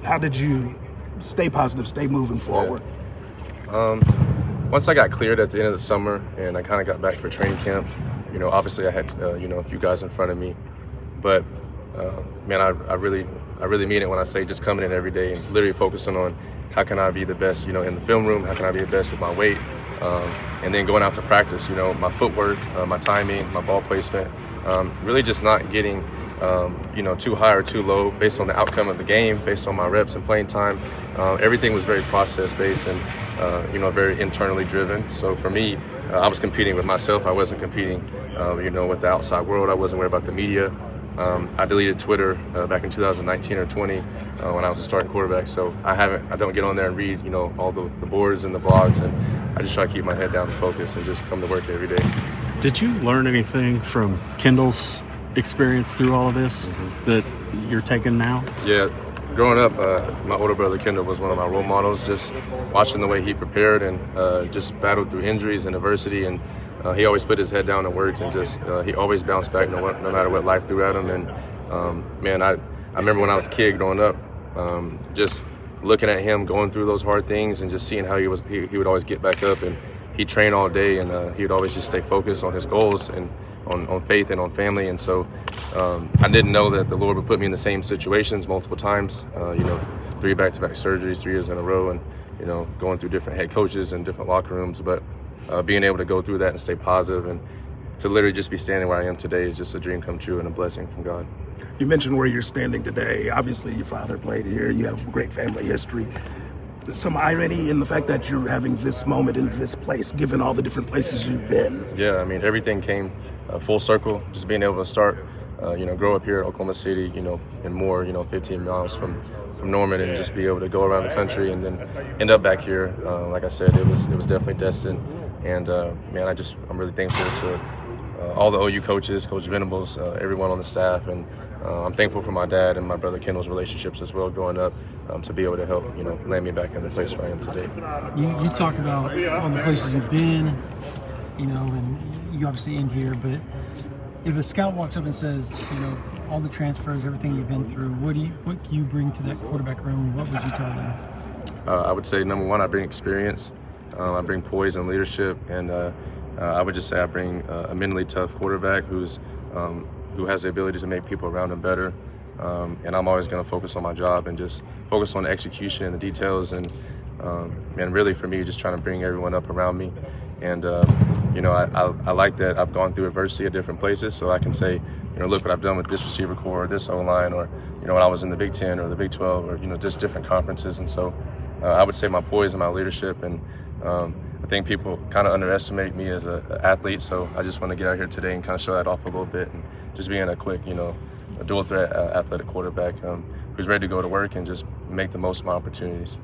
How did you stay positive, stay moving forward? Once I got cleared at the end of the summer and I kind of got back for training camp, obviously I had, a few guys in front of me, but man, I really mean it when I say just coming in every day and literally focusing on how can I be the best, in the film room, how can I be the best with my weight, and then going out to practice, my footwork, my timing, my ball placement, really just not getting too high or too low based on the outcome of the game, based on my reps and playing time. Everything was very process-based and, very internally driven. So for me, I was competing with myself. I wasn't competing, with the outside world. I wasn't worried about the media. I deleted Twitter back in 2019 or 20 when I was a starting quarterback. So I don't get on there and read, all the boards and the blogs, and I just try to keep my head down and focus and just come to work every day. Did you learn anything from Kendall's experience through all of this that you're taking now? Yeah, growing up, my older brother Kendall was one of my role models. Just watching the way he prepared and just battled through injuries and adversity, and he always put his head down and worked, and just he always bounced back no matter what life threw at him. And man, I remember when I was a kid growing up, just looking at him going through those hard things and just seeing how he would always get back up, and he trained all day, and he would always just stay focused on his goals and on faith and on family. And so I didn't know that the Lord would put me in the same situations multiple times, 3 back-to-back surgeries, 3 years in a row, and going through different head coaches and different locker rooms, but being able to go through that and stay positive and to literally just be standing where I am today is just a dream come true and a blessing from God. You mentioned where you're standing today. Obviously, your father played here. You have great family history. Some irony in the fact that you're having this moment in this place, given all the different places you've been. Yeah, I mean, everything came full circle. Just being able to start, grow up here in Oklahoma City, and more, 15 miles from Norman, and just be able to go around the country and then end up back here. Like I said, it was definitely destined. And man, I'm really thankful to all the OU coaches, Coach Venables, everyone on the staff, and I'm thankful for my dad and my brother Kendall's relationships as well growing up, to be able to help, land me back in the place where I am today. You talk about all the places you've been, and you obviously end here, but if a scout walks up and says, all the transfers, everything you've been through, what can you bring to that quarterback room? What would you tell them? I would say, number one, I bring experience. I bring poise and leadership, and I would just say I bring a mentally tough quarterback who has the ability to make people around him better. And I'm always going to focus on my job and just focus on the execution and the details. And really for me, just trying to bring everyone up around me. And I like that I've gone through adversity at different places, so I can say, look what I've done with this receiver core, or this O-line, or when I was in the Big 10 or the Big 12, or just different conferences. And so I would say my poise and my leadership, and I think people kind of underestimate me as an athlete, so I just want to get out here today and kind of show that off a little bit, and just being a quick, a dual threat athletic quarterback who's ready to go to work and just make the most of my opportunities.